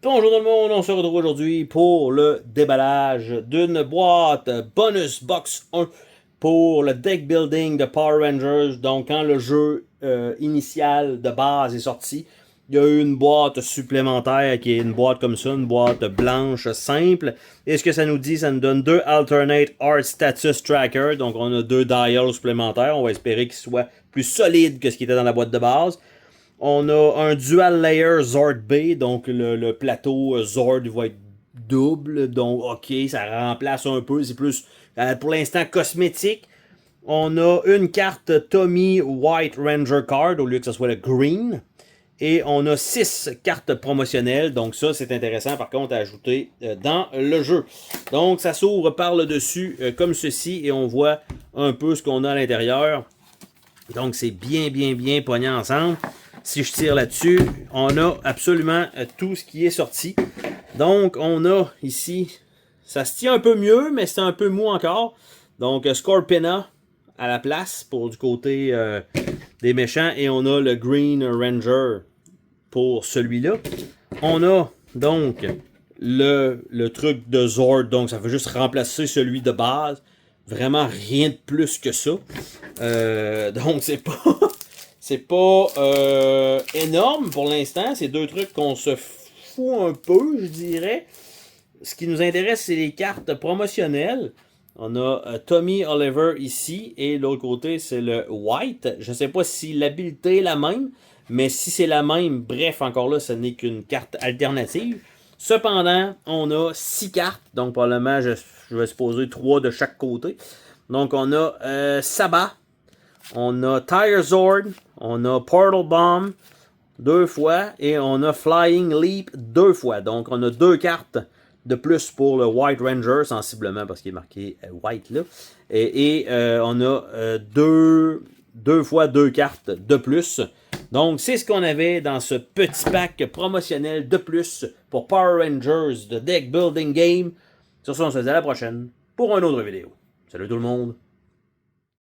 Bonjour tout le monde, on se retrouve aujourd'hui pour le déballage d'une boîte Bonus Box 1 pour le deck building de Power Rangers. Donc quand le jeu initial de base est sorti, il y a eu une boîte supplémentaire qui est une boîte comme ça, une boîte blanche simple. Et ce que ça nous dit, ça nous donne deux Alternate Art Status Tracker. Donc on a deux dials supplémentaires, on va espérer qu'ils soient plus solides que ce qui était dans la boîte de base. On a un dual layer Zord B, donc le plateau Zord va être double, donc ok, ça remplace un peu, c'est plus pour l'instant cosmétique. On a une carte Tommy White Ranger Card au lieu que ce soit le green. Et on a 6 cartes promotionnelles, donc ça c'est intéressant par contre à ajouter dans le jeu. Donc ça s'ouvre par le dessus comme ceci et on voit un peu ce qu'on a à l'intérieur. Donc c'est bien pogné ensemble. Si je tire là-dessus, on a absolument tout ce qui est sorti. Donc, on a ici, ça se tient un peu mieux, mais c'est un peu mou encore. Donc, Scorpina à la place pour du côté des méchants. Et on a le Green Ranger pour celui-là. On a donc le truc de Zord. Donc, ça fait juste remplacer celui de base. Vraiment rien de plus que ça. Donc, c'est pas... C'est pas énorme pour l'instant. C'est deux trucs qu'on se fout un peu, je dirais. Ce qui nous intéresse, c'est les cartes promotionnelles. On a Tommy Oliver ici. Et l'autre côté, c'est le White. Je ne sais pas si l'habilité est la même. Mais si c'est la même, bref, encore là, ce n'est qu'une carte alternative. Cependant, on a 6 cartes. Donc, probablement, je vais supposer 3 de chaque côté. Donc, on a Sabah. On a Tire Zord, on a Portal Bomb 2 fois et on a Flying Leap 2 fois. Donc on a 2 cartes de plus pour le White Ranger, sensiblement parce qu'il est marqué White là. Et on a 2 fois 2 cartes de plus. Donc c'est ce qu'on avait dans ce petit pack promotionnel de plus pour Power Rangers de Deck Building Game. Sur ce, on se dit à la prochaine pour une autre vidéo. Salut tout le monde!